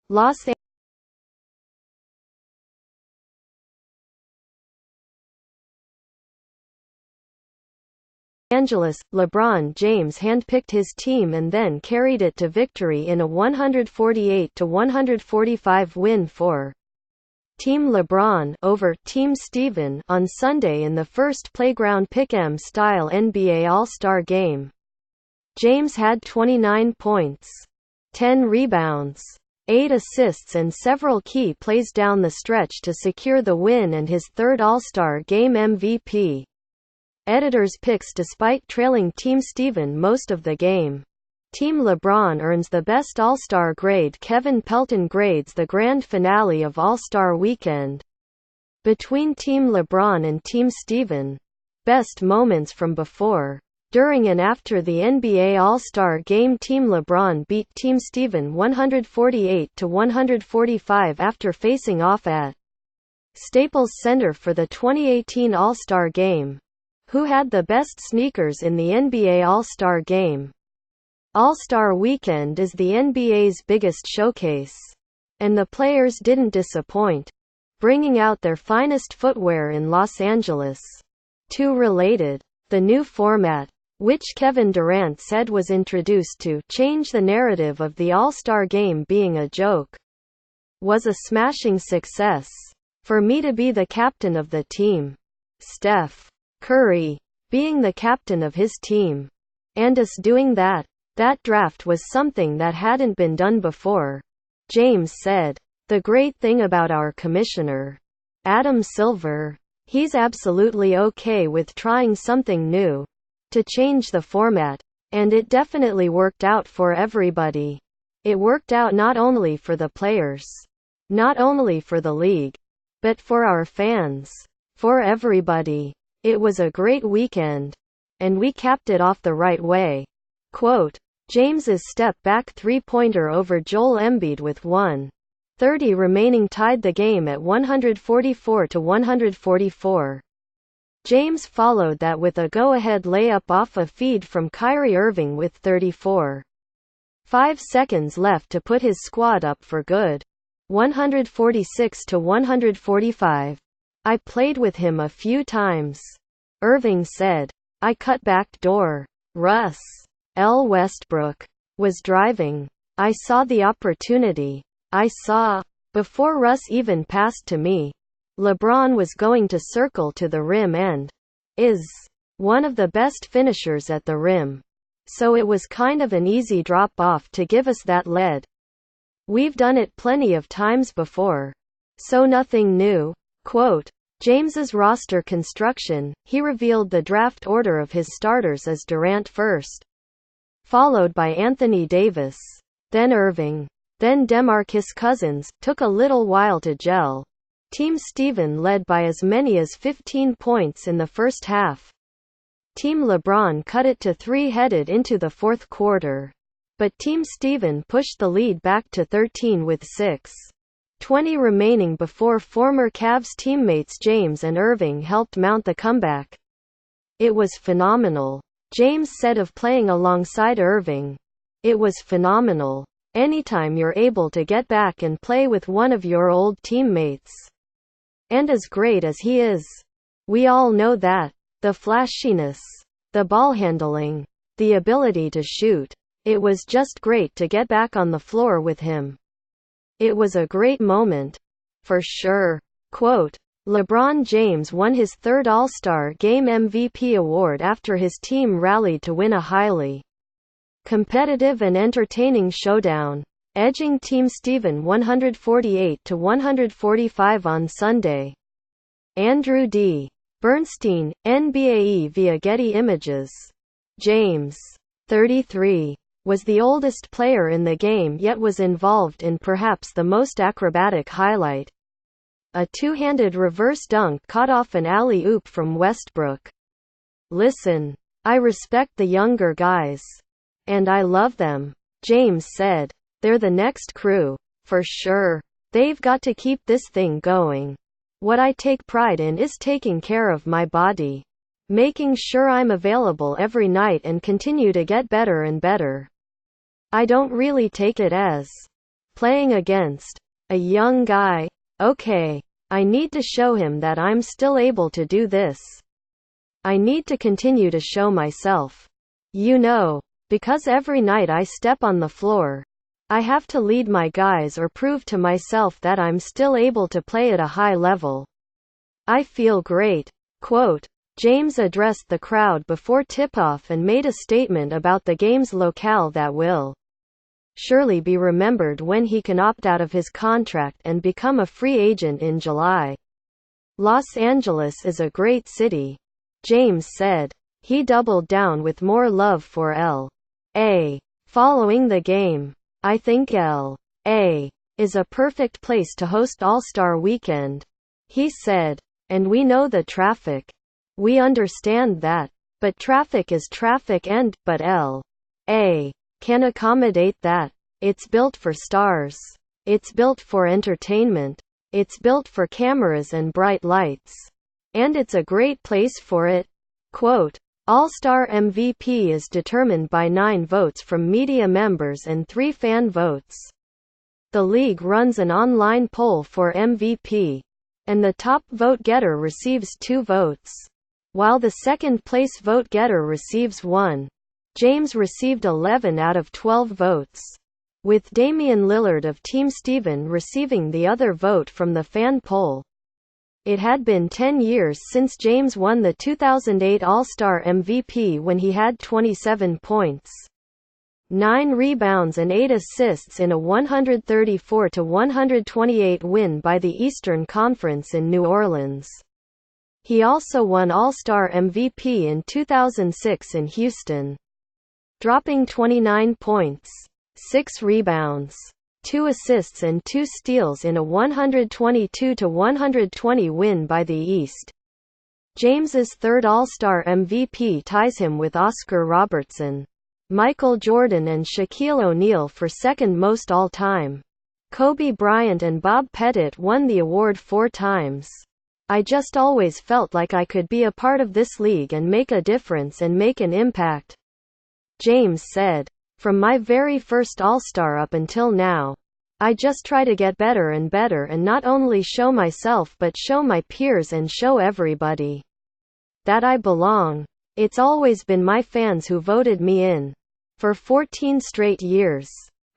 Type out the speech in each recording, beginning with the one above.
Los Angeles, LeBron James handpicked his team and then carried it to victory in a 148-145 win for Team LeBron over Team Steven on Sunday in the first playground pick'em-style NBA All-Star Game. James had 29 points, 10 rebounds, 8 assists and several key plays down the stretch to secure the win and his third All-Star Game MVP. Editors' picks despite trailing Team Steven most of the game. Team LeBron earns the best All-Star grade. Kevin Pelton grades the grand finale of All-Star Weekend. Between Team LeBron and Team Steven. Best moments from before, during and after the NBA All-Star Game. Team LeBron beat Team Steven 148-145 after facing off at Staples Center for the 2018 All-Star Game. Who had the best sneakers in the NBA All-Star Game? All-Star Weekend is the NBA's biggest showcase. And the players didn't disappoint, bringing out their finest footwear in Los Angeles. 2 related. The new format, which Kevin Durant said was introduced to change the narrative of the All-Star Game being a joke, was a smashing success. For me to be the captain of the team, Steph Curry being the captain of his team, and us doing that draft was something that hadn't been done before, James said. The great thing about our commissioner, Adam Silver, he's absolutely okay with trying something new, to change the format, and it definitely worked out for everybody. It worked out not only for the players, not only for the league, but for our fans, for everybody. It was a great weekend. And we capped it off the right way. Quote, James's step-back three-pointer over Joel Embiid with 1:30 remaining tied the game at 144-144. James followed that with a go-ahead layup off a feed from Kyrie Irving with 34.5 seconds left to put his squad up for good. 146-145. I played with him a few times, Irving said. I cut back door. Russ L. Westbrook was driving. I saw the opportunity. Before Russ even passed to me, LeBron was going to circle to the rim and is one of the best finishers at the rim. So it was kind of an easy drop-off to give us that lead. We've done it plenty of times before, so nothing new. Quote, James's roster construction, he revealed the draft order of his starters as Durant first, followed by Anthony Davis, then Irving, then DeMarcus Cousins. Took a little while to gel. Team Steven led by as many as 15 points in the first half. Team LeBron cut it to 3 headed into the fourth quarter. But Team Steven pushed the lead back to 13 with 6:20 remaining before former Cavs teammates James and Irving helped mount the comeback. It was phenomenal, James said of playing alongside Irving. It was phenomenal. Anytime you're able to get back and play with one of your old teammates. And as great as he is, we all know that. The flashiness, the ball handling, the ability to shoot. It was just great to get back on the floor with him. It was a great moment. For sure. Quote, LeBron James won his third All-Star Game MVP award after his team rallied to win a highly competitive and entertaining showdown, edging Team Steven 148-145 on Sunday. Andrew D. Bernstein, NBAE via Getty Images. James, 33, was the oldest player in the game yet was involved in perhaps the most acrobatic highlight. A two-handed reverse dunk caught off an alley-oop from Westbrook. Listen, I respect the younger guys. And I love them, James said. They're the next crew. For sure. They've got to keep this thing going. What I take pride in is taking care of my body. making sure I'm available every night and continue to get better and better. I don't really take it as playing against a young guy. Okay, I need to show him that I'm still able to do this. I need to continue to show myself. Because every night I step on the floor, I have to lead my guys or prove to myself that I'm still able to play at a high level. I feel great." Quote, James addressed the crowd before tip-off and made a statement about the game's locale that will surely be remembered when he can opt out of his contract and become a free agent in July. "Los Angeles is a great city," James said. He doubled down with more love for L.A. Following the game, "I think L.A. is a perfect place to host All-Star Weekend," he said. "And we know the traffic. We understand that. But traffic is traffic but L.A. can accommodate that. It's built for stars. It's built for entertainment. It's built for cameras and bright lights. And it's a great place for it." Quote, All-Star MVP is determined by 9 votes from media members and 3 fan votes. The league runs an online poll for MVP, and the top vote-getter receives 2 votes, while the second-place vote-getter receives 1. James received 11 out of 12 votes, with Damian Lillard of Team Steven receiving the other vote from the fan poll. It had been 10 years since James won the 2008 All-Star MVP when he had 27 points, 9 rebounds and 8 assists in a 134-128 win by the Eastern Conference in New Orleans. He also won All-Star MVP in 2006 in Houston, dropping 29 points, 6 rebounds, 2 assists and 2 steals in a 122-120 win by the East. James's third All-Star MVP ties him with Oscar Robertson, Michael Jordan and Shaquille O'Neal for second most all-time. Kobe Bryant and Bob Pettit won the award 4 times. "I just always felt like I could be a part of this league and make a difference and make an impact," James said. "From my very first All-Star up until now, I just try to get better and better and not only show myself but show my peers and show everybody that I belong. It's always been my fans who voted me in. For 14 straight years,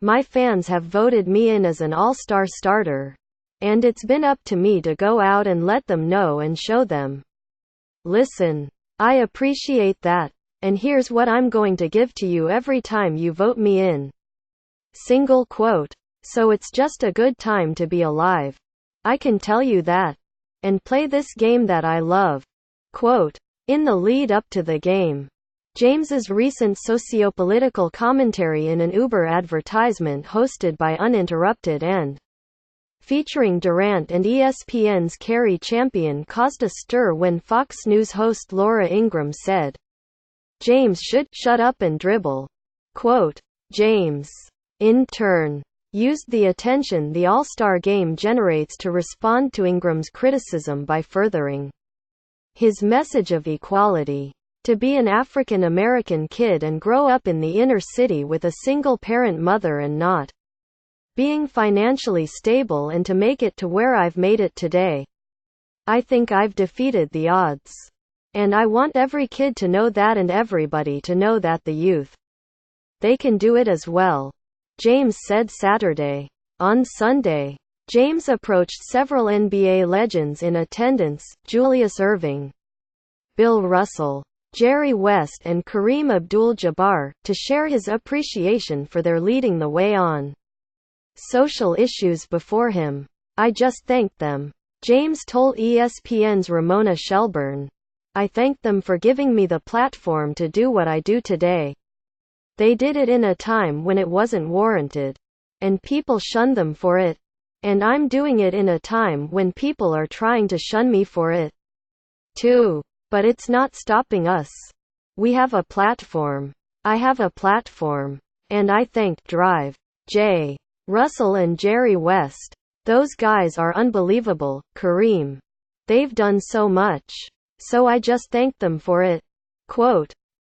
my fans have voted me in as an All-Star starter. And it's been up to me to go out and let them know and show them, listen, I appreciate that. And here's what I'm going to give to you every time you vote me in." Single quote. "So it's just a good time to be alive. I can tell you that. And play this game that I love." Quote. In the lead up to the game, James's recent socio-political commentary in an Uber advertisement hosted by Uninterrupted and featuring Durant and ESPN's Kerry Champion caused a stir when Fox News host Laura Ingraham said, "James should shut up and dribble." Quote, James, in turn, used the attention the All-Star Game generates to respond to Ingram's criticism by furthering his message of equality. To be an African American kid and grow up in the inner city with a single-parent mother and not being financially stable and to make it to where I've made it today. I think I've defeated the odds. And I want every kid to know that and everybody to know that the youth, they can do it as well," James said Saturday. On Sunday, James approached several NBA legends in attendance, Julius Erving, Bill Russell, Jerry West and Kareem Abdul-Jabbar, to share his appreciation for their leading the way on social issues before him. "I just thanked them," James told ESPN's Ramona Shelburne. "I thank them for giving me the platform to do what I do today. They did it in a time when it wasn't warranted, and people shunned them for it. And I'm doing it in a time when people are trying to shun me for it, too. But it's not stopping us. We have a platform. I have a platform. And I thank Drive, J. Russell and Jerry West. Those guys are unbelievable, Kareem. They've done so much. So I just thanked them for it. Quote,